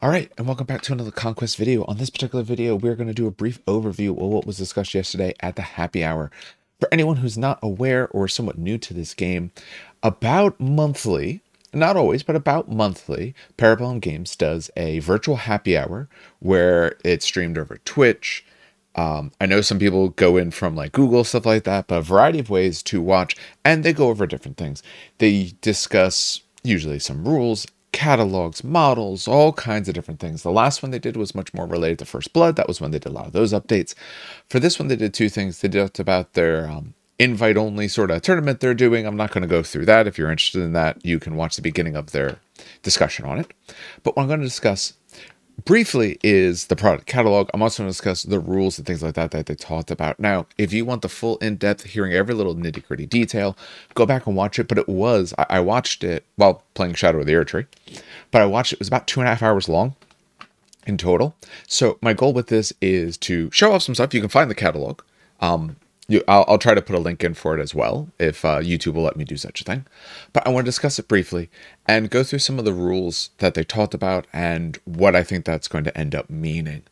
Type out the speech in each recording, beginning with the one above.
Alright, and welcome back to another Conquest video. On this particular video, we're going to do a brief overview of what was discussed yesterday at the happy hour. For anyone who's not aware or somewhat new to this game, about monthly, not always, but about monthly, Parabellum Games does a virtual happy hour where it's streamed over Twitch. I know some people go in from like Google, stuff like that, but a variety of ways to watch, and they go over different things. They discuss usually some rules, catalogs, models, all kinds of different things. The last one they did was much more related to First Blood. That was when they did a lot of those updates. For this one, they did two things. They talked about their invite-only sort of tournament they're doing. I'm not going to go through that. If you're interested in that, you can watch the beginning of their discussion on it. But what I'm going to discuss briefly is the product catalog. I'm also going to discuss the rules and things like that that they talked about. Now, if you want the full in-depth, hearing every little nitty-gritty detail, go back and watch it. But I watched it while playing Shadow of the Erdtree, but I watched it was about 2.5 hours long in total. So my goal with this is to show off some stuff. You can find the catalog. I'll try to put a link in for it as well, if YouTube will let me do such a thing. But I want to discuss it briefly and go through some of the rules that they talked about and what I think that's going to end up meaning.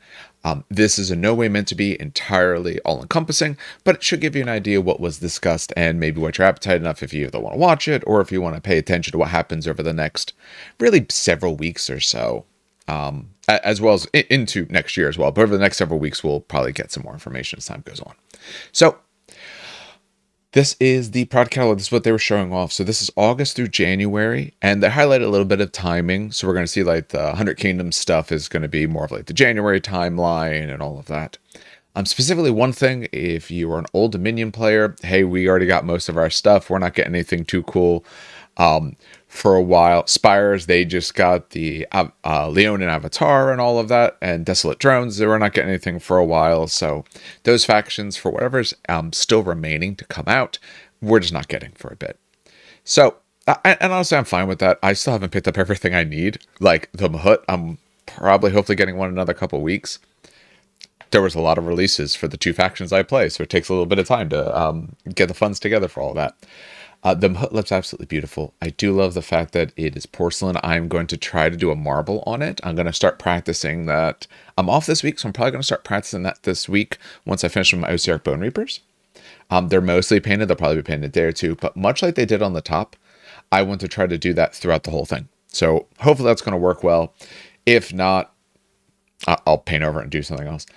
This is in no way meant to be entirely all-encompassing, but it should give you an idea what was discussed and maybe what your appetite enough if you either want to watch it or if you want to pay attention to what happens over the next really several weeks or so. As well as into next year as well. But over the next several weeks, we'll probably get some more information as time goes on. So this is the product catalog. This is what they were showing off. So this is August through January, and they highlighted a little bit of timing. So we're going to see like the 100 Kingdoms stuff is going to be more of like the January timeline and all of that. Specifically one thing, if you are an Old Dominion player, hey, we already got most of our stuff. We're not getting anything too cool. For a while, Spires, they just got the Leonin Avatar and all of that, and Desolate Drones, they were not getting anything for a while, so those factions, for whatever's still remaining to come out, we're just not getting for a bit. So, and honestly, I'm fine with that. I still haven't picked up everything I need, like the Mahut. I'm probably hopefully getting one in another couple weeks. There was a lot of releases for the two factions I play, so it takes a little bit of time to get the funds together for all that. The Mahut looks absolutely beautiful. I do love the fact that it is porcelain. I'm going to try to do a marble on it. I'm going to start practicing that. I'm off this week, so I'm probably going to start practicing that this week once I finish with my Osiarch Bone Reapers. They're mostly painted. They'll probably be painted a day or two, but much like they did on the top, I want to try to do that throughout the whole thing. So hopefully that's going to work well. If not, I'll paint over it and do something else.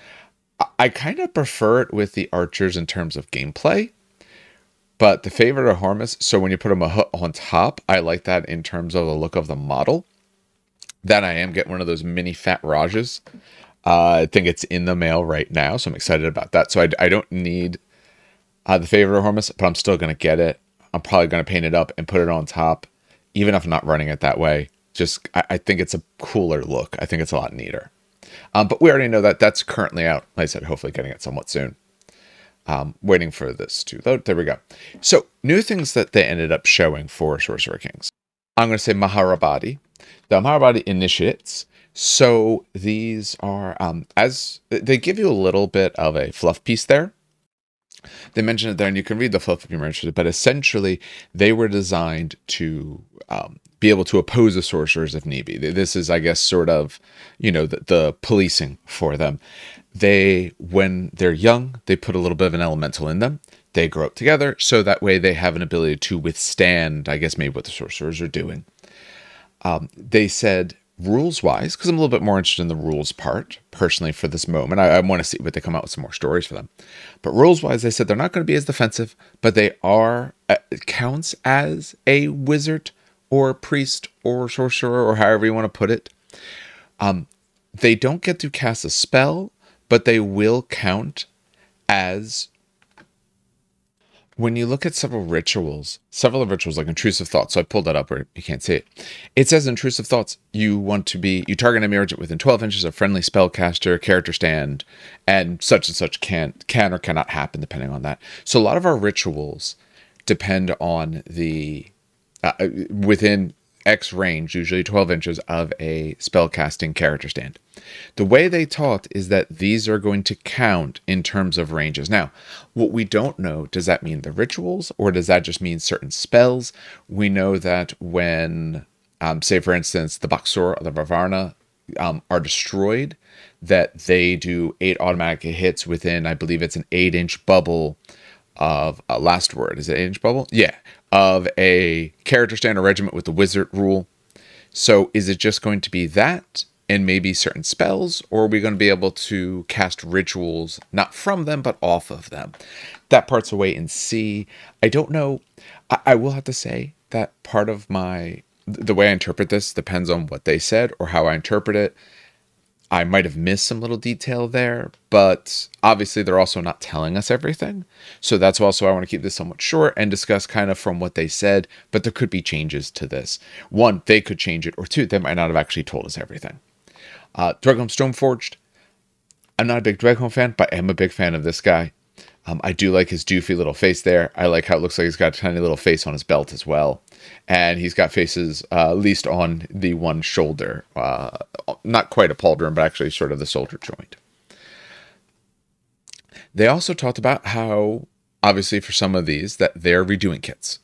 I kind of prefer it with the archers in terms of gameplay. But the favorite are Hormus, so when you put a Mahut on top, I like that in terms of the look of the model. That I am getting one of those mini fat Rajas. I think it's in the mail right now, so I'm excited about that. So I don't need the favorite of Hormus, but I'm still going to get it. I'm probably going to paint it up and put it on top, even if I'm not running it that way. Just, I think it's a cooler look. I think it's a lot neater. But we already know that that's currently out. Like I said, hopefully getting it somewhat soon. Waiting for this to load. There we go. So, new things that they ended up showing for Sorcerer Kings. I'm going to say Maharabadi. The Maharabadi initiates. So, these are, as they give you a little bit of a fluff piece there. They mention it there, and you can read the fluff if you're interested, but essentially, they were designed to be able to oppose the sorcerers if need be. This is, I guess, sort of, you know, the policing for them. When they're young, they put a little bit of an elemental in them. They grow up together, so that way they have an ability to withstand, I guess, maybe what the sorcerers are doing. They said, rules-wise, because I'm a little bit more interested in the rules part, personally, for this moment. I want to see what they come out with some more stories for them. But rules-wise, they said they're not going to be as defensive, but they are, it counts as a wizard or priest or sorcerer, or however you want to put it. They don't get to cast a spell, but they will count as, when you look at several of rituals like intrusive thoughts, so I pulled that up where you can't see it. It says intrusive thoughts, you target an enemy within 12 inches of friendly spellcaster, character stand, and such can or cannot happen depending on that. So a lot of our rituals depend on the, within X range, usually 12 inches of a spellcasting character stand. The way they talked is that these are going to count in terms of ranges. Now, what we don't know, does that mean the rituals, or does that just mean certain spells? We know that when, say for instance, the Baxor or the Vavarna are destroyed, that they do 8 automatic hits within, I believe it's an 8-inch bubble of a last word. Is it 8-inch bubble? Yeah. Of a character standard regiment with the wizard rule. So is it just going to be that and maybe certain spells, or are we going to be able to cast rituals, not from them, but off of them? That part's a wait and see. I don't know. I will have to say that part of the way I interpret this depends on what they said or how I interpret it. I might have missed some little detail there, but obviously they're also not telling us everything. So that's also, I want to keep this somewhat short and discuss kind of from what they said, but there could be changes to this. One, they could change it, or two, they might not have actually told us everything. Dragon Stoneforged. I'm not a big Dragon fan, but I am a big fan of this guy. I do like his doofy little face there. I like how it looks like he's got a tiny little face on his belt as well. And he's got faces, at least on the one shoulder. Not quite a pauldron, but actually sort of the shoulder joint. They also talked about how, obviously for some of these, that they're redoing kits.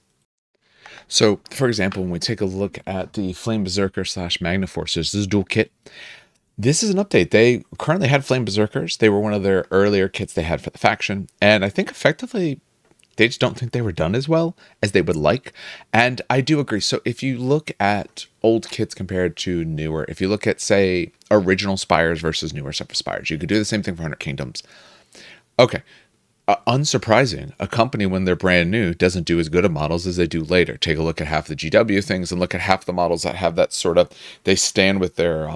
So, for example, when we take a look at the Flame Berserker / Magnaforce, this is a dual kit. This is an update. They currently had Flame Berserkers. They were one of their earlier kits they had for the faction. And I think effectively, they just don't think they were done as well as they would like. And I do agree. So if you look at old kits compared to newer, if you look at, say, original Spires versus newer stuff for Spires, you could do the same thing for 100 Kingdoms. Okay. Unsurprising, a company when they're brand new doesn't do as good of models as they do later. Take a look at half the GW things and look at half the models that have that sort of, they stand with their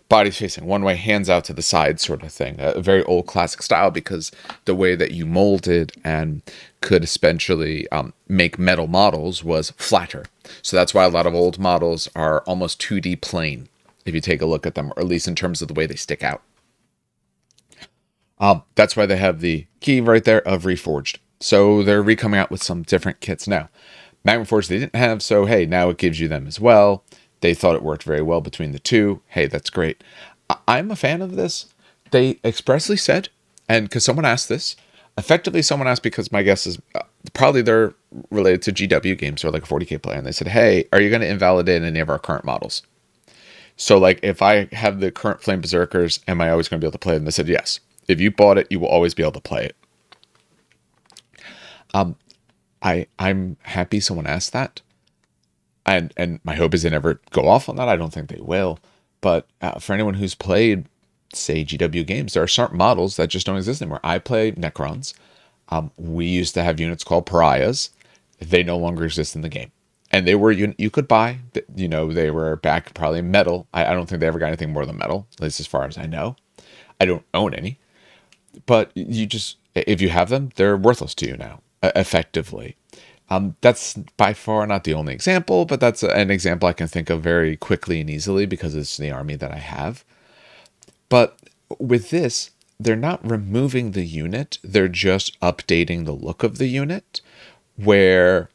bodies facing one way, hands out to the side sort of thing. A very old classic style, because the way that you molded and could essentially make metal models was flatter. So that's why a lot of old models are almost 2D plane if you take a look at them, or at least in terms of the way they stick out. That's why they have the key right there of Reforged. So they're re-coming out with some different kits now. Magnaforce they didn't have, so hey, now it gives you them as well. They thought it worked very well between the two. Hey, that's great. I'm a fan of this. They expressly said, and because someone asked this, effectively someone asked, because my guess is probably they're related to GW games or like a 40k player, and they said, hey, are you going to invalidate any of our current models? So like if I have the current Flame Berserkers, am I always going to be able to play them? They said yes. If you bought it, you will always be able to play it. I'm happy someone asked that. And my hope is they never go off on that. I don't think they will. But for anyone who's played, say, GW games, there are certain models that just don't exist anymore. I play Necrons. We used to have units called Pariahs. They no longer exist in the game. And they were, you could buy, you know, they were back probably metal. I don't think they ever got anything more than metal, at least as far as I know. I don't own any. But you just, if you have them, they're worthless to you now, effectively. That's by far not the only example, but that's an example I can think of very quickly and easily because it's the army that I have. But with this, they're not removing the unit. They're just updating the look of the unit, where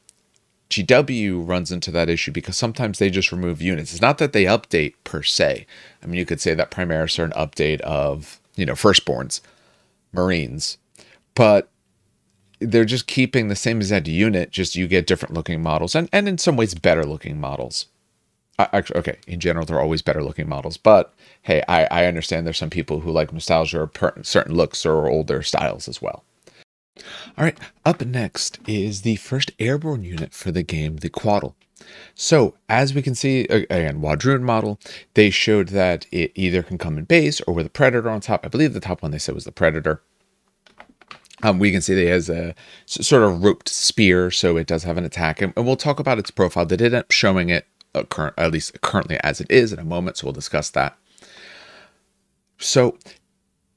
GW runs into that issue because sometimes they just remove units. It's not that they update per se. I mean, you could say that Primaris are an update of, you know, Firstborns, Marines, but they're just keeping the same exact unit, just you get different looking models and in some ways better looking models. Actually, okay, in general, they're always better looking models, but hey, I understand there's some people who like nostalgia or certain looks or older styles as well. All right, up next is the first airborne unit for the game, the Quaddle. So, as we can see, again, Wadrhun model, they showed that it either can come in base or with a Predator on top. I believe the top one they said was the Predator. We can see that it has a sort of roped spear, so it does have an attack. And we'll talk about its profile. They did end up showing it, at least currently as it is in a moment, so we'll discuss that. So,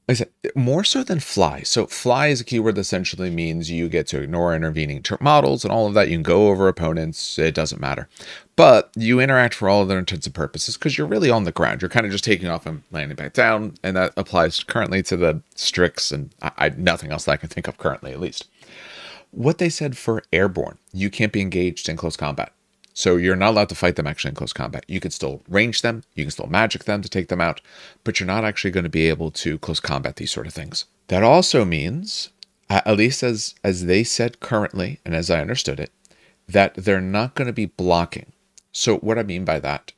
like I said, more so than fly. So fly is a keyword that essentially means you get to ignore intervening models and all of that. You can go over opponents. It doesn't matter. But you interact for all other intents and purposes because you're really on the ground. You're kind of just taking off and landing back down. And that applies currently to the Strix and nothing else that I can think of currently, at least. What they said for airborne, you can't be engaged in close combat. So you're not allowed to fight them actually in close combat. You can still range them, you can still magic them to take them out, but you're not actually going to be able to close combat these sort of things. That also means, at least as they said currently, and as I understood it, that they're not going to be blocking. So what I mean by that,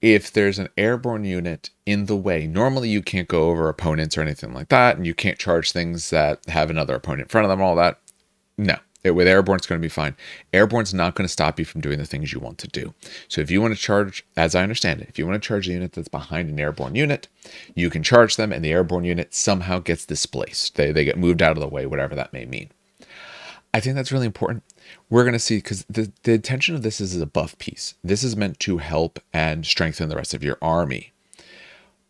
if there's an airborne unit in the way, normally you can't go over opponents or anything like that, and you can't charge things that have another opponent in front of them, all that. No. With airborne, it's going to be fine. Airborne's not going to stop you from doing the things you want to do. So if you want to charge, as I understand it, if you want to charge a unit that's behind an airborne unit, you can charge them, and the airborne unit somehow gets displaced. They get moved out of the way, whatever that may mean. I think that's really important. We're going to see, because the intention of this is a buff piece. This is meant to help and strengthen the rest of your army.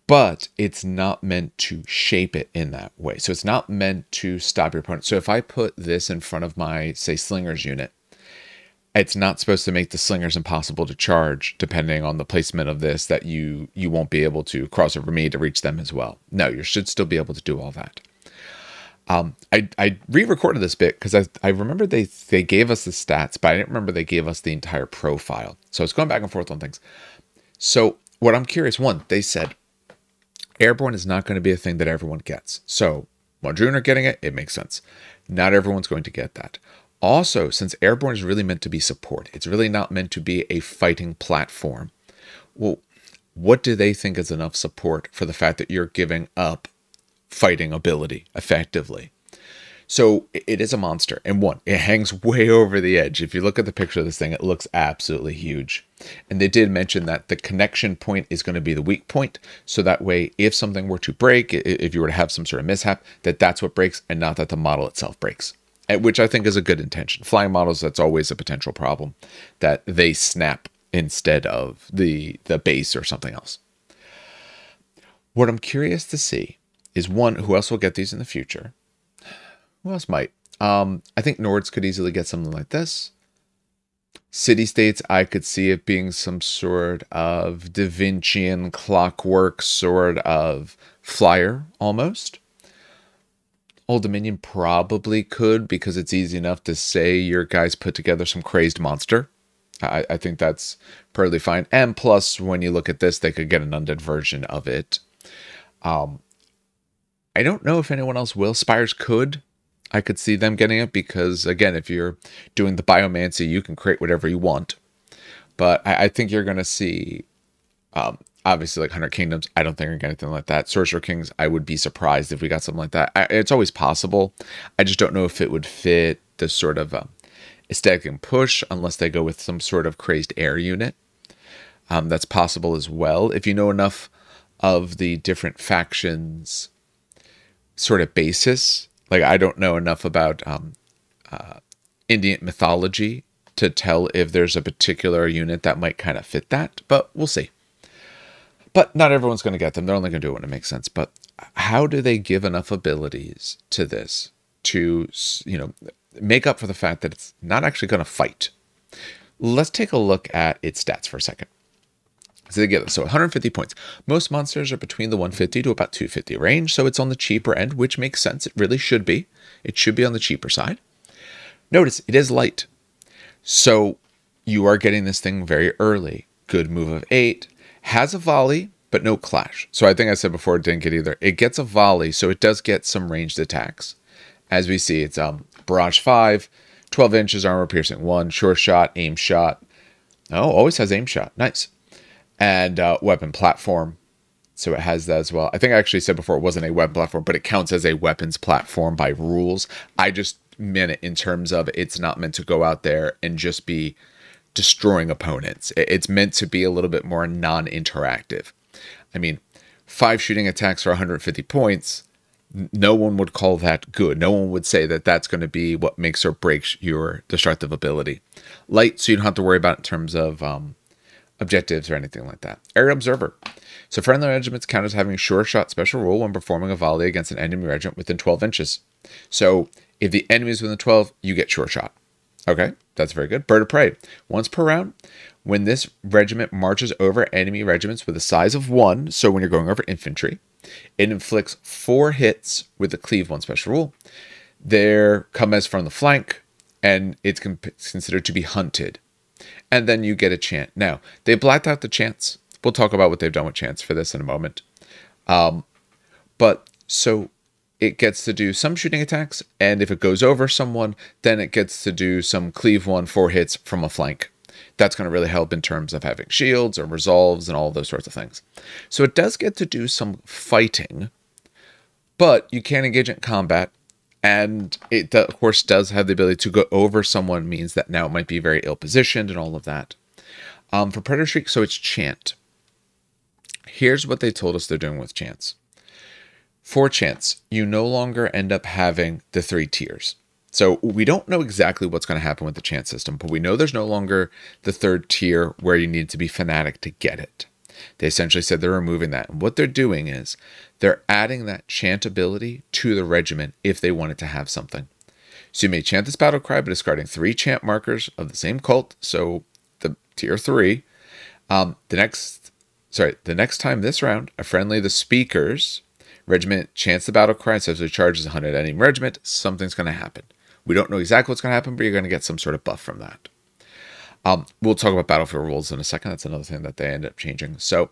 But it's not meant to shape it in that way. So it's not meant to stop your opponent. So if I put this in front of my, say, slingers unit, it's not supposed to make the slingers impossible to charge, depending on the placement of this, that you won't be able to cross over me to reach them as well. No, you should still be able to do all that. I re-recorded this bit because I remember they gave us the stats, but I didn't remember they gave us the entire profile. So it's going back and forth on things. So what I'm curious, one, they said, airborne is not going to be a thing that everyone gets. So Wadrhun are getting it. It makes sense. Not everyone's going to get that. Also, since airborne is really meant to be support, it's really not meant to be a fighting platform. Well, what do they think is enough support for the fact that you're giving up fighting ability effectively? So it is a monster. And one, it hangs way over the edge. If you look at the picture of this thing, it looks absolutely huge. And they did mention that the connection point is going to be the weak point. So that way, if something were to break, if you were to have some sort of mishap, that's what breaks and not that the model itself breaks. Which I think is a good intention. Flying models, that's always a potential problem, that they snap instead of the base or something else. What I'm curious to see is, one, who else will get these in the future? Who else might? I think Nords could easily get something like this. City-states, I could see it being some sort of Da Vincian clockwork sort of flyer, almost. Old Dominion probably could, because it's easy enough to say your guys put together some crazed monster. I think that's perfectly fine. And plus, when you look at this, they could get an undead version of it. I don't know if anyone else will. Spires could. I could see them getting it because, again, if you're doing the biomancy, you can create whatever you want. But I think you're going to see, obviously, like 100 Kingdoms. I don't think we're going to get anything like that. Sorcerer Kings, I would be surprised if we got something like that. It's always possible. I just don't know if it would fit the sort of aesthetic and push unless they go with some sort of crazed air unit. That's possible as well. If you know enough of the different factions sort of basis. Like, I don't know enough about Indian mythology to tell if there's a particular unit that might kind of fit that, but we'll see. But not everyone's going to get them. They're only going to do it when it makes sense. But how do they give enough abilities to this to, you know, make up for the fact that it's not actually going to fight? Let's take a look at its stats for a second. So they get this. So 150 points. Most monsters are between the 150 to about 250 range, so it's on the cheaper end, which makes sense. It really should be. It should be on the cheaper side. Notice it is light. So you are getting this thing very early. Good move of 8. Has a volley, but no clash. So I think I said before it didn't get either. It gets a volley, so it does get some ranged attacks. As we see, it's Barrage 5, 12 inches, armor piercing 1, sure shot, aim shot. Oh, always has aim shot. Nice. And weapon platform. So it has that as well. I think I actually said before it wasn't a weapon platform, but it counts as a weapons platform by rules. I just meant it in terms of it's not meant to go out there and just be destroying opponents. It's meant to be a little bit more non-interactive. I mean, 5 shooting attacks for 150 points, no one would call that good. No one would say that that's going to be what makes or breaks your destructive ability. Light, so you don't have to worry about it in terms of objectives or anything like that. Aerial Observer. So friendly regiments count as having sure shot special rule when performing a volley against an enemy regiment within 12 inches. So if the enemy is within 12, you get sure shot. Okay, that's very good. Bird of Prey. Once per round, when this regiment marches over enemy regiments with a size of 1, so when you're going over infantry, it inflicts 4 hits with the Cleave 1 special rule. There come as from the flank, and it's considered to be hunted. And then you get a chant. Now, they blacked out the chants. We'll talk about what they've done with chants for this in a moment. But so it gets to do some shooting attacks, and if it goes over someone, then it gets to do some Cleave 1 4 hits from a flank. That's going to really help in terms of having shields or resolves and all those sorts of things. So it does get to do some fighting, but you can engage in combat. And it, of course, does have the ability to go over someone, means that now it might be very ill-positioned and all of that. For Predator Shriek, so it's Chant. Here's what they told us they're doing with Chants. For Chants, you no longer end up having the 3 tiers. So we don't know exactly what's going to happen with the Chant system, but we know there's no longer the 3rd tier where you need to be Fanatic to get it. They essentially said they're removing that. And what they're doing is they're adding that chant ability to the regiment if they wanted to have something. So you may chant this battle cry by discarding 3 chant markers of the same cult. So the tier 3. The next time this round, a friendly the speaker's regiment chants the battle cry and essentially charges 100 enemy regiment. Something's going to happen. We don't know exactly what's going to happen, but you're going to get some sort of buff from that. We'll talk about battlefield rules in a second. That's another thing that they end up changing. So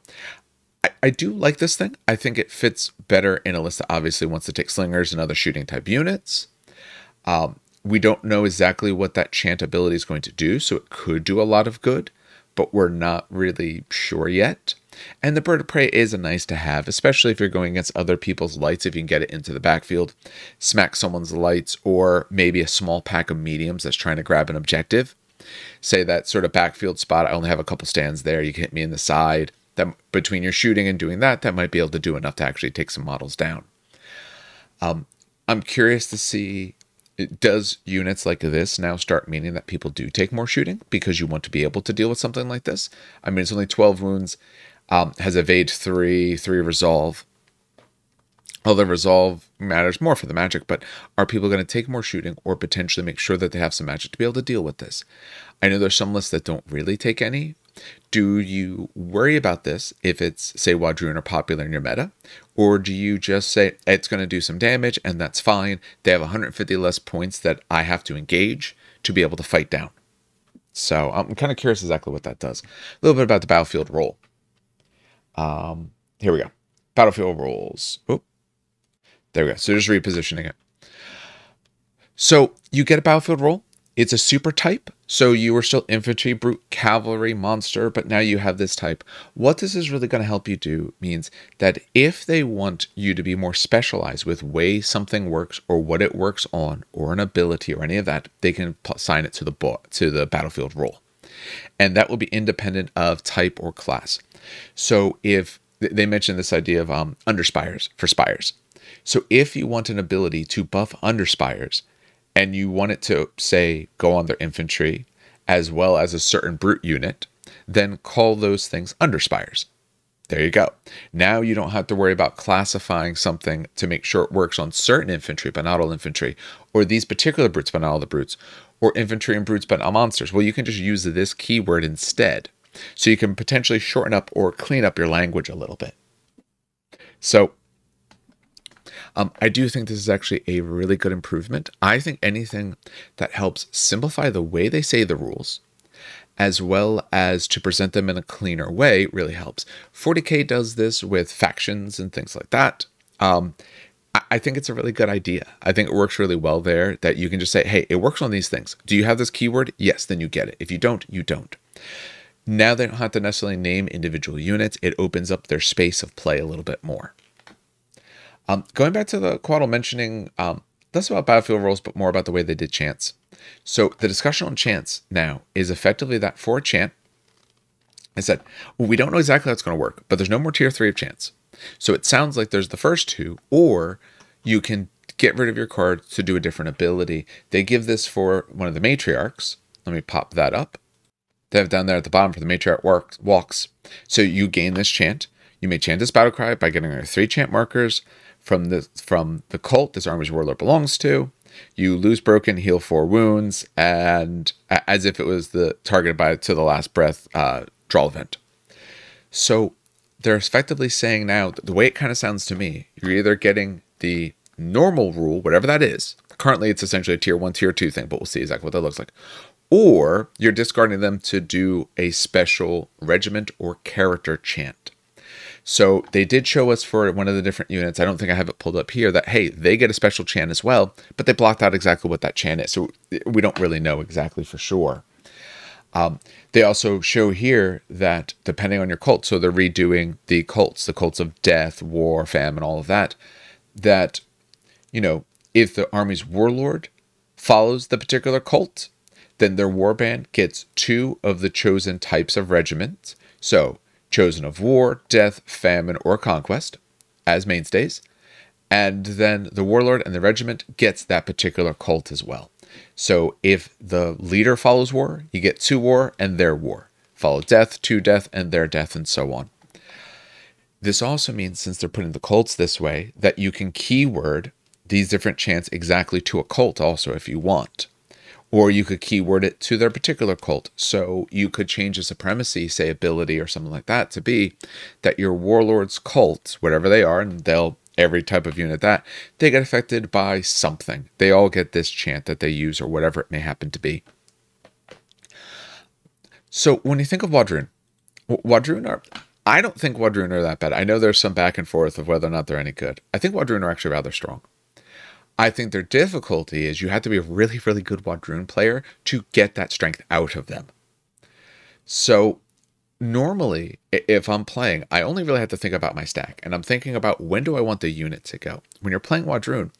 I do like this thing. I think it fits better in a list that obviously wants to take slingers and other shooting type units. We don't know exactly what that chant ability is going to do, so it could do a lot of good, but we're not really sure yet. And the Bird of Prey is a nice to have, especially if you're going against other people's lights, if you can get it into the backfield, smack someone's lights, or maybe a small pack of mediums that's trying to grab an objective. Say that sort of backfield spot, I only have a couple stands there, you can hit me in the side. That between your shooting and doing that, that might be able to do enough to actually take some models down. I'm curious to see, does units like this now start meaning that people do take more shooting because you want to be able to deal with something like this? I mean, it's only 12 wounds, has evade 3 resolve. Although resolve matters more for the magic, but are people going to take more shooting or potentially make sure that they have some magic to be able to deal with this? I know there's some lists that don't really take any. Do you worry about this if it's, say, Wadrhun are popular in your meta? Or do you just say, it's going to do some damage and that's fine. They have 150 less points that I have to engage to be able to fight down. So I'm kind of curious exactly what that does. A little bit about the battlefield role. Here we go. Battlefield roles. Oop. There we go. So just repositioning it. So you get a battlefield role. It's a super type. So you were still infantry, brute, cavalry, monster, but now you have this type. What this is really going to help you do means that if they want you to be more specialized with way something works or what it works on or an ability or any of that, they can assign it to the battlefield role. And that will be independent of type or class. So if they mentioned this idea of underspires for spires. So if you want an ability to buff underspires and you want it to, say, go on their infantry as well as a certain brute unit, then call those things underspires. There you go. Now you don't have to worry about classifying something to make sure it works on certain infantry, but not all infantry, or these particular brutes, but not all the brutes, or infantry and brutes, but not monsters. Well, you can just use this keyword instead. So you can potentially shorten up or clean up your language a little bit. So I do think this is actually a really good improvement. I think anything that helps simplify the way they say the rules, as well as to present them in a cleaner way, really helps. 40K does this with factions and things like that. I think it's a really good idea. I think it works really well there, that you can just say, hey, it works on these things. Do you have this keyword? Yes, then you get it. If you don't, you don't. Now they don't have to necessarily name individual units. It opens up their space of play a little bit more. Going back to the Quaddle mentioning less about battlefield roles, but more about the way they did chants. So the discussion on chants now is effectively that for a chant, I said, well, we don't know exactly how it's going to work, but there's no more tier 3 of chants. So it sounds like there's the first 2, or you can get rid of your card to do a different ability. They give this for one of the matriarchs. Let me pop that up. They have down there at the bottom for the matriarch walks. So you gain this chant. You may chant this battle cry by getting 3 chant markers from the cult this army's warlord belongs to. You lose broken, heal 4 wounds, and as if it was the targeted by to the last breath draw event. So they're effectively saying now, the way it kind of sounds to me, you're either getting the normal rule, whatever that is. Currently, it's essentially a tier 1, tier 2 thing, but we'll see exactly what that looks like. Or you're discarding them to do a special regiment or character chant. So they did show us for one of the different units, I don't think I have it pulled up here, that, hey, they get a special chant as well, but they blocked out exactly what that chant is. So we don't really know exactly for sure. They also show here that depending on your cult, so they're redoing the cults of death, war, famine, all of that, that, you know, if the army's warlord follows the particular cult, then their warband gets 2 of the chosen types of regiments. So, chosen of war, death, famine, or conquest as mainstays. And then the warlord and the regiment gets that particular cult as well. So if the leader follows war, you get 2 war and their war. Follow death, 2 death, and their death, and so on. This also means, since they're putting the cults this way, that you can keyword these different chants exactly to a cult also if you want. Or you could keyword it to their particular cult. So you could change a supremacy, say ability or something like that, to be that your warlord's cult, whatever they are, and every type of unit that, they get affected by something. They all get this chant that they use or whatever it may happen to be. So when you think of Wadrhun I don't think Wadrhun are that bad. I know there's some back and forth of whether or not they're any good. I think Wadrhun are actually rather strong. I think their difficulty is you have to be a really, really good Wadrhun player to get that strength out of them. So normally, if I'm playing, I only really have to think about my stack. And I'm thinking about when do I want the unit to go. When you're playing Wadrhun,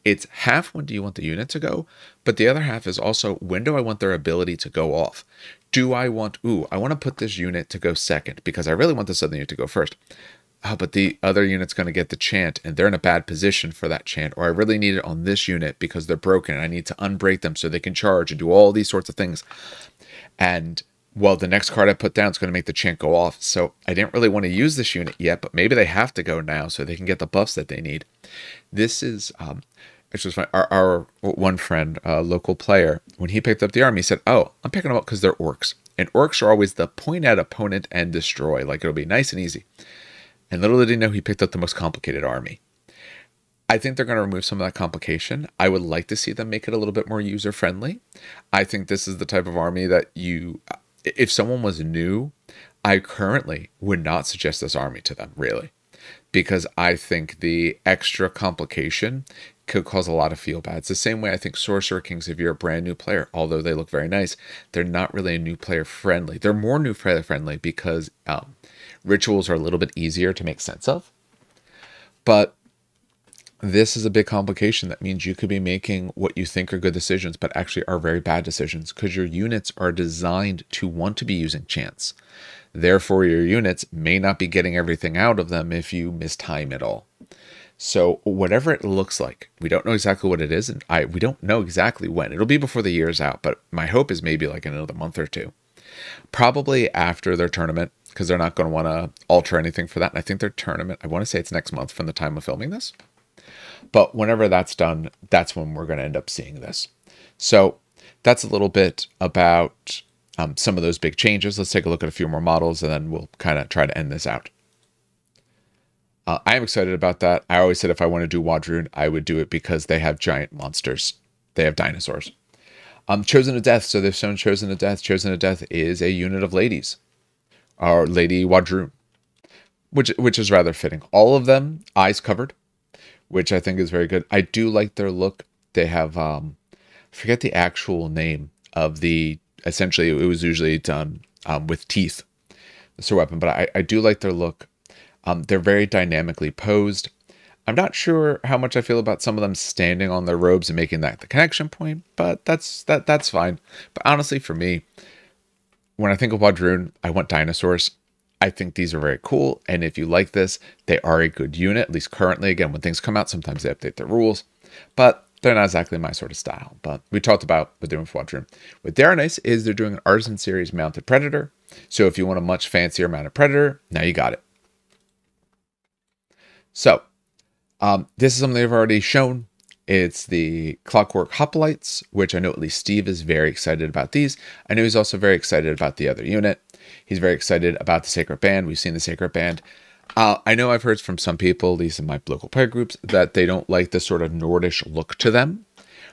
it's half when do you want the unit to go, but the other half is also when do I want their ability to go off. Do I want, I want to put this unit to go second because I really want this other unit to go first. But the other unit's going to get the chant and they're in a bad position for that chant. Or I really need it on this unit because they're broken and I need to unbreak them so they can charge and do all these sorts of things. And well, the next card I put down is going to make the chant go off. So I didn't really want to use this unit yet, but maybe they have to go now so they can get the buffs that they need. This is, it's just our one friend, local player, when he picked up the army, he said, oh, I'm picking them up because they're orcs. And orcs are always the point at opponent and destroy. Like it'll be nice and easy. And little did he know he picked up the most complicated army. I think they're going to remove some of that complication. I would like to see them make it a little bit more user-friendly. I think this is the type of army that if someone was new, I currently would not suggest this army to them, really. Because I think the extra complication could cause a lot of feel bad. It's the same way I think Sorcerer Kings, if you're a brand new player, although they look very nice, they're not really a new player friendly. They're more new player friendly because rituals are a little bit easier to make sense of. But this is a big complication that means you could be making what you think are good decisions, but actually are very bad decisions because your units are designed to want to be using chants. Therefore, your units may not be getting everything out of them if you mistime it all. So whatever it looks like, we don't know exactly what it is, and we don't know exactly when. It'll be before the year's out, but my hope is maybe like in another month or 2. Probably after their tournament, because they're not going to want to alter anything for that. And I think their tournament, I want to say it's next month from the time of filming this. But whenever that's done, that's when we're going to end up seeing this. So that's a little bit about some of those big changes. Let's take a look at a few more models, and then we'll kind of try to end this out. I am excited about that. I always said if I want to do Wadrhun, I would do it because they have giant monsters. They have dinosaurs. Chosen of Death. So they've shown Chosen of Death. Chosen of Death is a unit of ladies. Or Lady Wadrhun. Which is rather fitting. All of them, eyes covered, which I think is very good. I do like their look. They have, I forget the actual name of the, essentially it was usually done with teeth. It's a weapon, but I do like their look. They're very dynamically posed. I'm not sure how much I feel about some of them standing on their robes and making that the connection point, but that's fine. But honestly, for me, when I think of Wadrhun, I want dinosaurs. I think these are very cool, and if you like this, they are a good unit, at least currently. Again, when things come out, sometimes they update their rules, but they're not exactly my sort of style. But we talked about what they're doing for Wadrhun. What they're nice is they're doing an Artisan Series mounted Predator. So if you want a much fancier mounted Predator, now you got it. So this is something they've already shown. It's the Clockwork Hoplites, which I know at least Steve is very excited about these. I know he's also very excited about the other unit. He's very excited about the Sacred Band. We've seen the Sacred Band. I know I've heard from some people, at least in my local player groups, that they don't like the sort of Nordish look to them.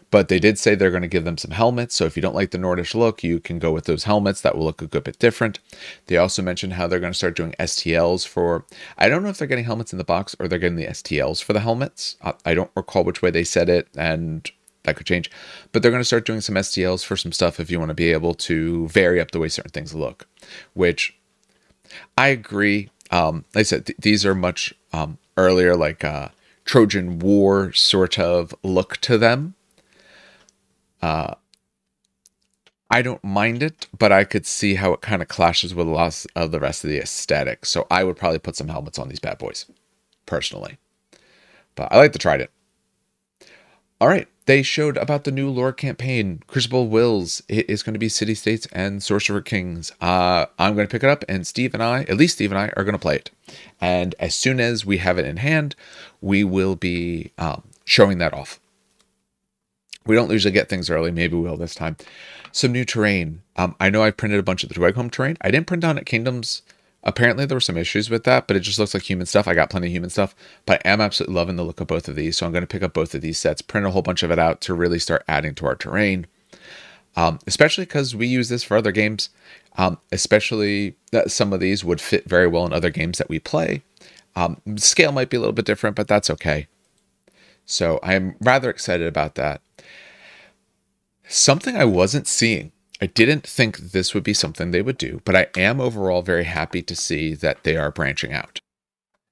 But they did say they're going to give them some helmets. So if you don't like the Nordish look, you can go with those helmets. That will look a good bit different. They also mentioned how they're going to start doing STLs for, I don't know if they're getting helmets in the box or they're getting the STLs for the helmets. I don't recall which way they said it. And that could change. But they're going to start doing some STLs for some stuff if you want to be able to vary up the way certain things look, which I agree. Like I said, these are much earlier, like Trojan War sort of look to them. I don't mind it, but I could see how it kind of clashes with a lot of the rest of the aesthetic. So I would probably put some helmets on these bad boys, personally. But I like the Trident. All right, they showed about the new lore campaign, Crucible Wills. It is going to be City-States and Sorcerer Kings. I'm going to pick it up, and Steve and I, at least Steve and I, are going to play it. And as soon as we have it in hand, we will be showing that off. We don't usually get things early. Maybe we will this time. Some new terrain. I know I printed a bunch of the Twig Home terrain. I didn't print down at Kingdoms. Apparently there were some issues with that, but it just looks like human stuff. I got plenty of human stuff, but I am absolutely loving the look of both of these. So I'm going to pick up both of these sets, print a whole bunch of it out to really start adding to our terrain. Especially because we use this for other games. Especially that some of these would fit very well in other games that we play. Scale might be a little bit different, but that's okay. So I'm rather excited about that. Something I wasn't seeing. I didn't think this would be something they would do, but I am overall very happy to see that they are branching out.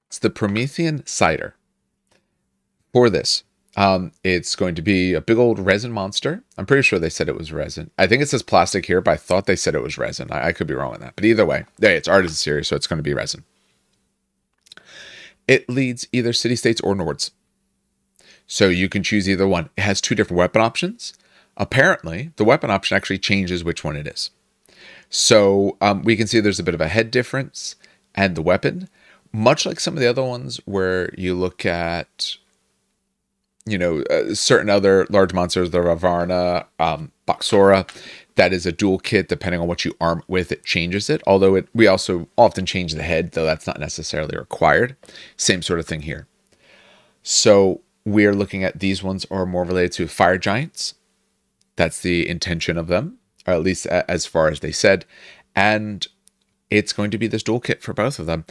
It's the Promethean Cider. For this, it's going to be a big old resin monster. I'm pretty sure they said it was resin. I think it says plastic here, but I thought they said it was resin. I could be wrong on that. But either way, hey, it's Artisan Series, so it's going to be resin. It leads either City-States or Nords. So you can choose either one. It has 2 different weapon options. Apparently, the weapon option actually changes which one it is. So we can see there's a bit of a head difference and the weapon, much like some of the other ones where you look at, you know, certain other large monsters, the Wadrhun, Boxora, that is a dual kit. Depending on what you arm it with, it changes it. Although we also often change the head, though that's not necessarily required. Same sort of thing here. So we're looking at these ones are more related to fire giants. That's the intention of them, or at least as far as they said. And it's going to be this dual kit for both of them.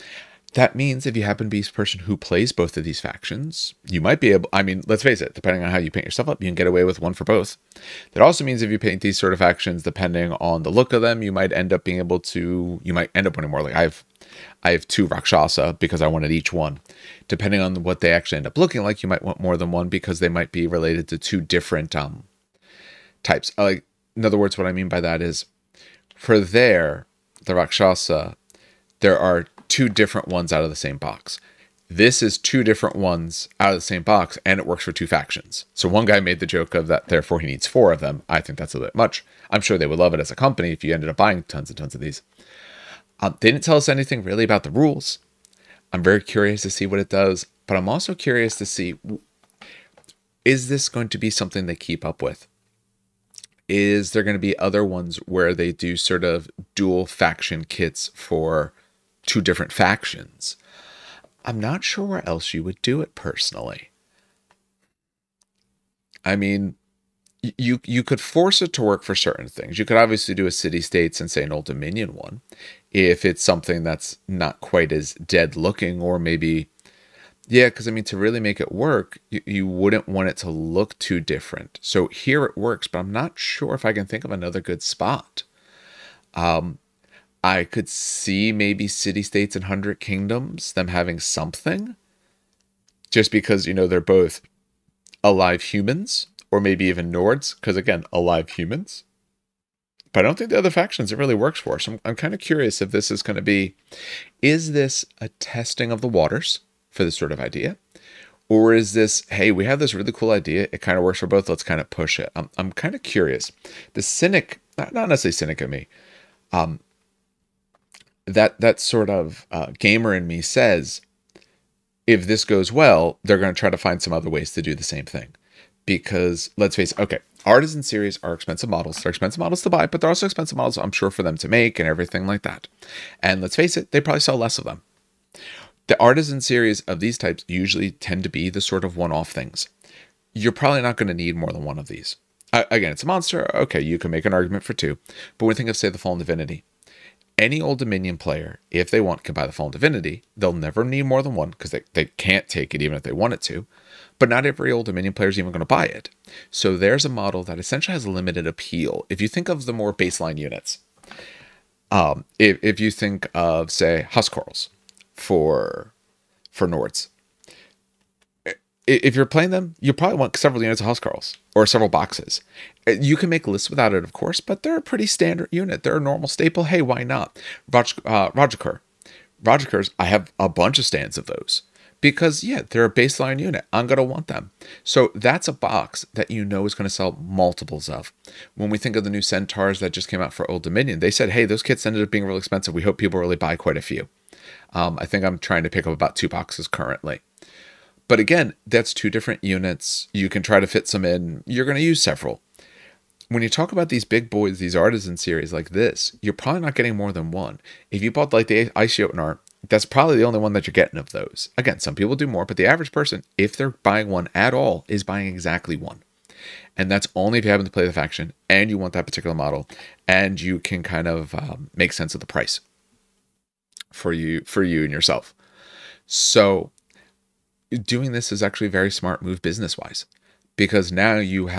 That means if you happen to be a person who plays both of these factions, you might be able, I mean, let's face it, depending on how you paint your stuff up, you can get away with one for both. That also means if you paint these sort of factions, depending on the look of them, you might end up being able to, you might end up winning more. Like I have 2 Rakshasa because I wanted each one. Depending on what they actually end up looking like, you might want more than one because they might be related to 2 different types. Like, in other words, what I mean by that is for the Rakshasa, there are 2 different ones out of the same box. This is 2 different ones out of the same box, and it works for 2 factions. So one guy made the joke of that, therefore he needs 4 of them. I think that's a bit much. I'm sure they would love it as a company if you ended up buying tons and tons of these. They didn't tell us anything really about the rules. I'm very curious to see what it does, but I'm also curious to see, is this going to be something they keep up with? Is there going to be other ones where they do sort of dual faction kits for 2 different factions? I'm not sure where else you would do it personally. I mean, you could force it to work for certain things. You could obviously do a City-States and say an Old Dominion one if it's something that's not quite as dead looking, or maybe, yeah, because I mean, to really make it work, you wouldn't want it to look too different. So here it works, but I'm not sure if I can think of another good spot. I could see maybe City-States and 100 Kingdoms, them having something. Just because, you know, they're both alive humans, or maybe even Nords, because again, alive humans. But I don't think the other factions it really works for. So I'm kind of curious if this is going to be, is this a testing of the waters for this sort of idea? Or is this, hey, we have this really cool idea. It kind of works for both. Let's kind of push it. I'm kind of curious. The cynic, not necessarily cynic of me, that sort of gamer in me says, if this goes well, they're going to try to find some other ways to do the same thing. Because let's face it, okay, Artisan series are expensive models. They're expensive models to buy, but they're also expensive models, I'm sure, for them to make and everything like that. And let's face it, they probably sell less of them. The Artisan series of these types usually tend to be the sort of one-off things. You're probably not going to need more than one of these. Again, it's a monster. Okay, you can make an argument for 2. But when we think of, say, the Fallen Divinity, any Old Dominion player, if they want, can buy the Fallen Divinity. They'll never need more than one because they can't take it even if they wanted to. But not every Old Dominion player is even going to buy it. So there's a model that essentially has limited appeal. If you think of the more baseline units, if you think of, say, Huskarls for Nords, if you're playing them, you probably want several units of Huskarls or several boxes. You can make lists without it, of course, but they're a pretty standard unit. They're a normal staple. Hey, why not? Wadrhun. Wadrhuns, I have a bunch of stands of those because, yeah, they're a baseline unit. I'm going to want them. So that's a box that you know is going to sell multiples of. When we think of the new Centaurs that just came out for Old Dominion, they said, hey, those kits ended up being really expensive. We hope people really buy quite a few. I think I'm trying to pick up about 2 boxes currently. But again, that's 2 different units. You can try to fit some in. You're going to use several. When you talk about these big boys, these artisan series like this, you're probably not getting more than one. If you bought like the Ice Jotnar, that's probably the only one that you're getting of those. Again, some people do more, but the average person, if they're buying one at all, is buying exactly one. And that's only if you happen to play the faction and you want that particular model and you can kind of make sense of the price for you and yourself. So doing this is actually a very smart move business-wise, because now you've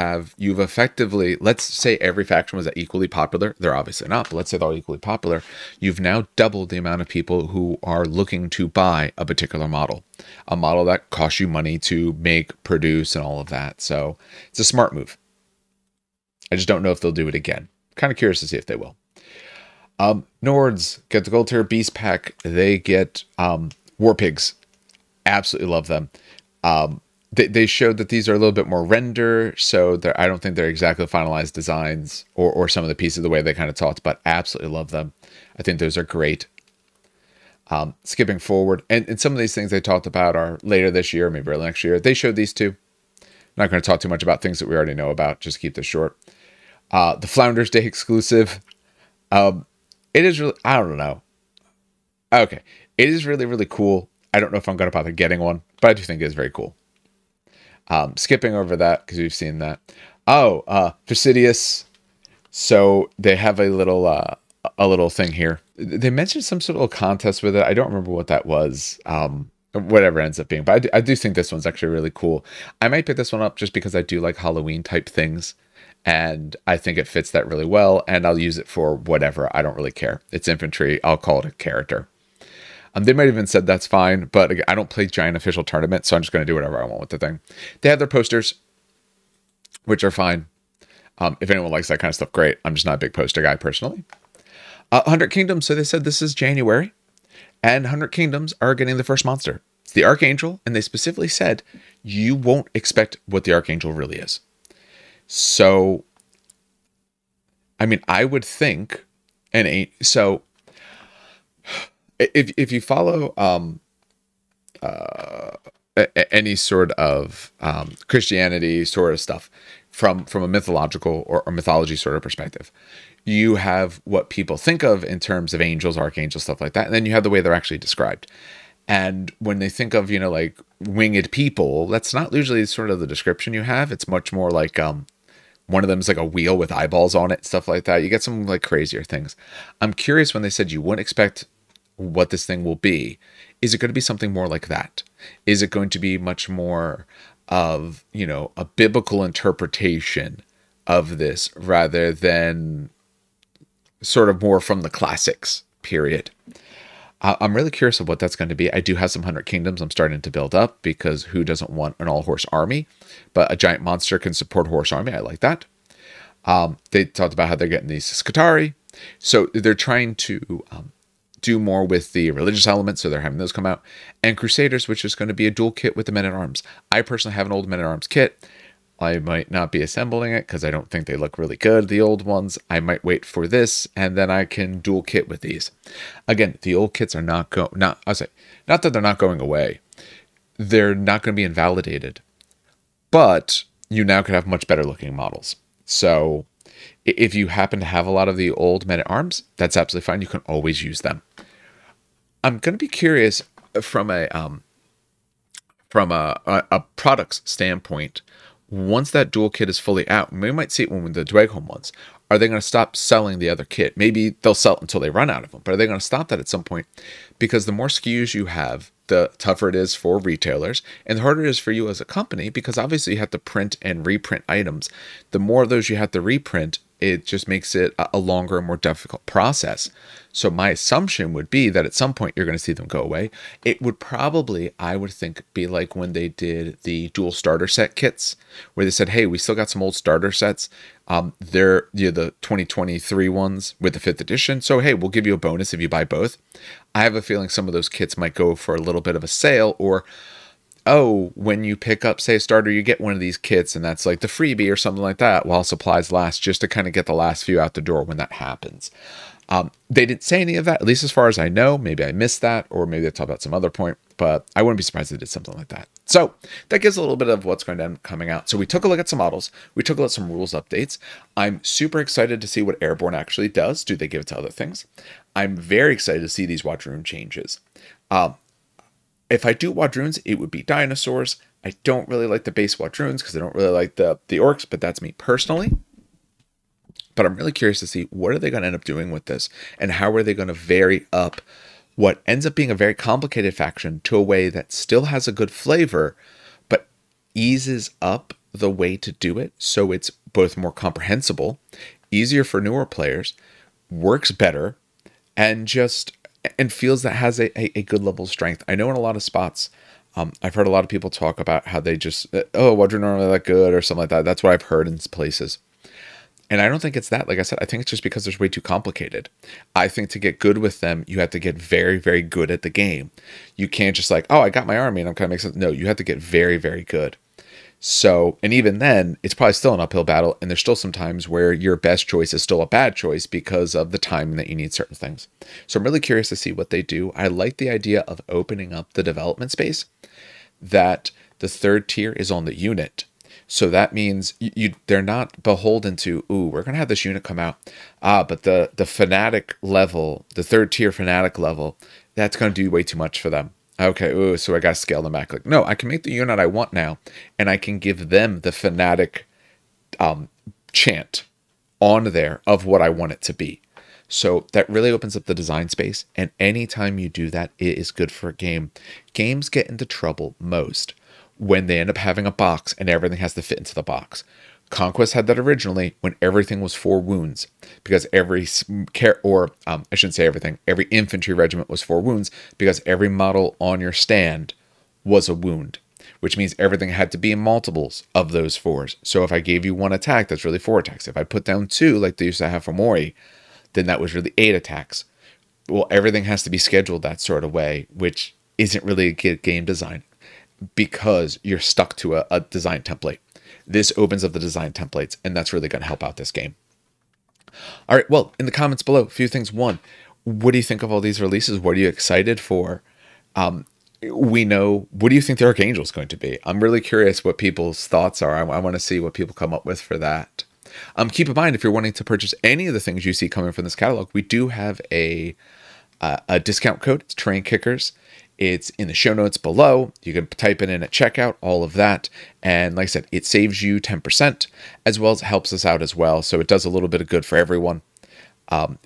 effectively, let's say every faction was equally popular. They're obviously not, but let's say they're all equally popular. You've now doubled the amount of people who are looking to buy a particular model, a model that costs you money to make, produce, and all of that. So it's a smart move. I just don't know if they'll do it again. Kind of curious to see if they will. Nords get the Gold Tier Beast Pack. They get War Pigs. Absolutely love them. They showed that these are a little bit more render, so I don't think they're exactly finalized designs or some of the pieces the way they kind of talked, but absolutely love them. I think those are great. Skipping forward, and some of these things they talked about are later this year, maybe early next year. They showed these 2. Not going to talk too much about things that we already know about, just keep this short. The Flounders Day exclusive. It is really, I don't know. Okay, it is really, really cool. I don't know if I'm going to bother getting one, but I do think it is very cool. Skipping over that because we've seen that. Fastidious. So they have a little thing here. They mentioned some sort of contest with it. I don't remember what that was. Whatever it ends up being, but I do think this one's actually really cool. I might pick this one up just because I do like Halloween type things, and I think it fits that really well. And I'll use it for whatever. I don't really care. It's infantry. I'll call it a character. They might have even said that's fine, but I don't play giant official tournaments, so I'm just going to do whatever I want with the thing. They have their posters, which are fine. If anyone likes that kind of stuff, great. I'm just not a big poster guy personally. 100 Kingdoms, so they said this is January, and 100 Kingdoms are getting the first monster. It's the Archangel, and they specifically said you won't expect what the Archangel really is. So, I mean, I would think, so if you follow any sort of Christianity sort of stuff from a mythological or mythology sort of perspective, you have what people think of in terms of angels, archangels, stuff like that, and then you have the way they're actually described. And when they think of, like winged people, that's not usually sort of the description you have. It's much more like one of them is like a wheel with eyeballs on it, stuff like that. You get some like crazier things. I'm curious when they said you wouldn't expect what this thing will be. Is it going to be something more like that? Is it going to be much more of, a biblical interpretation of this rather than sort of more from the classics period? I'm really curious of what that's going to be. I do have some 100 Kingdoms I'm starting to build up because who doesn't want an all-horse army? But a giant monster can support a horse army. I like that. They talked about how they're getting these Scutari. So they're trying to do more with the religious elements, so they're having those come out. And Crusaders, which is going to be a dual kit with the Men-at-Arms. I personally have an old Men-at-Arms kit. I might not be assembling it because I don't think they look really good, the old ones. I might wait for this, and then I can dual kit with these. Again, the old kits are not that they're not going away. They're not going to be invalidated. But you now can have much better looking models. So if you happen to have a lot of the old Men-at-Arms, that's absolutely fine. You can always use them. I'm going to be curious from a products standpoint. Once that dual kit is fully out, we might see it when the Dweghom ones. Are they going to stop selling the other kit? Maybe they'll sell it until they run out of them, but are they going to stop that at some point? Because the more SKUs you have, the tougher it is for retailers and the harder it is for you as a company, because obviously you have to print and reprint items. The more of those you have to reprint, it just makes it a longer and more difficult process. So my assumption would be that at some point you're going to see them go away. It would probably, I would think, be like when they did the dual starter set kits, where they said, hey, we still got some old starter sets. They're the 2023 ones with the 5th edition. So, hey, we'll give you a bonus if you buy both. I have a feeling some of those kits might go for a little bit of a sale, or oh, when you pick up, say, a starter, you get one of these kits, and that's like the freebie or something like that while supplies last, just to kind of get the last few out the door when that happens. They didn't say any of that, at least as far as I know. Maybe I missed that, or maybe they talked about some other point, but I wouldn't be surprised if they did something like that. So that gives a little bit of what's going to end up coming out. So we took a look at some models. We took a look at some rules updates. I'm super excited to see what Airborne actually does. Do they give it to other things? I'm very excited to see these Wadrhun changes. If I do Wadrhuns, it would be dinosaurs. I don't really like the base Wadrhuns because I don't really like the orcs, but that's me personally. But I'm really curious to see what are they going to end up doing with this, and how are they going to vary up what ends up being a very complicated faction to a way that still has a good flavor, but eases up the way to do it so it's both more comprehensible, easier for newer players, works better, and feels that has a good level of strength. I know in a lot of spots, I've heard a lot of people talk about how they just, oh, Wadrhun aren't really that good or something like that. That's what I've heard in places. And I don't think it's that. Like I said, I think it's just because they're way too complicated. I think to get good with them, you have to get very, very good at the game. You can't just like, oh, I got my army and I'm kind of making sense. No, you have to get very, very good. So, and even then, it's probably still an uphill battle. And there's still some times where your best choice is still a bad choice because of the time that you need certain things. So I'm really curious to see what they do. I like the idea of opening up the development space, that the 3rd tier is on the unit. So that means they're not beholden to, ooh, we're going to have this unit come out. But the fanatic level, the 3rd tier fanatic level, that's going to do way too much for them. Okay, ooh, so I got to scale them back. Like, no, I can make the unit I want now, and I can give them the fanatic chant on there of what I want it to be. So that really opens up the design space, and anytime you do that, it is good for a game. Games get into trouble most when they end up having a box and everything has to fit into the box. Conquest had that originally when everything was 4 wounds, because every I shouldn't say everything, every infantry regiment was 4 wounds, because every model on your stand was a wound, which means everything had to be in multiples of those 4s. So if I gave you 1 attack, that's really 4 attacks. If I put down 2, like they used to have for Mori, then that was really 8 attacks. Well, everything has to be scheduled that sort of way, which isn't really a good game design, because you're stuck to a design template. This opens up the design templates, and that's really going to help out this game. All right, well, in the comments below, a few things. One, what do you think of all these releases? What are you excited for? What do you think the Archangel is going to be? I'm really curious what people's thoughts are. I want to see what people come up with for that. Keep in mind, if you're wanting to purchase any of the things you see coming from this catalog, we do have a discount code. It's Train Kickers. It's in the show notes below. You can type it in at checkout, all of that. And like I said, it saves you 10%, as well as helps us out as well. So it does a little bit of good for everyone.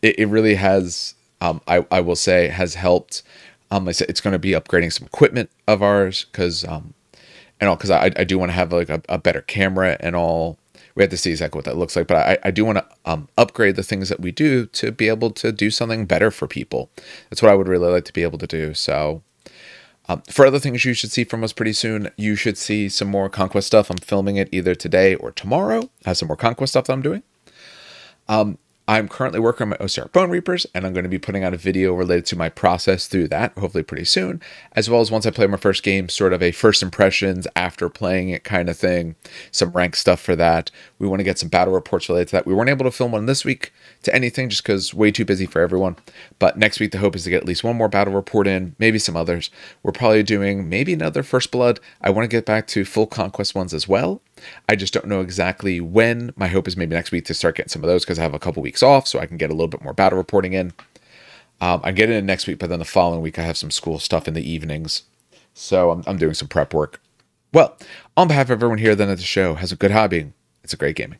It really has, I will say, has helped. Like I said, it's going to be upgrading some equipment of ours because I do want to have like a better camera and all. We have to see exactly what that looks like, but I do want to upgrade the things that we do to be able to do something better for people. That's what I would really like to be able to do. So for other things you should see from us pretty soon, you should see some more Conquest stuff. I'm filming it either today or tomorrow. I have some more Conquest stuff that I'm doing. I'm currently working on my OCR Bone Reapers, and I'm going to be putting out a video related to my process through that, hopefully pretty soon, as well as once I play my first game, sort of a first impressions after playing it kind of thing, some rank stuff for that. We want to get some battle reports related to that. We weren't able to film one this week to anything just because way too busy for everyone, but next week the hope is to get at least one more battle report in, maybe some others. We're probably doing maybe another First Blood. I want to get back to full Conquest ones as well. I just don't know exactly when. My hope is maybe next week to start getting some of those because I have a couple weeks off, so I can get a little bit more battle reporting in. I get it in next week, but then the following week I have some school stuff in the evenings. So I'm doing some prep work. Well, on behalf of everyone here then at the show, has a good hobby. It's a great gaming.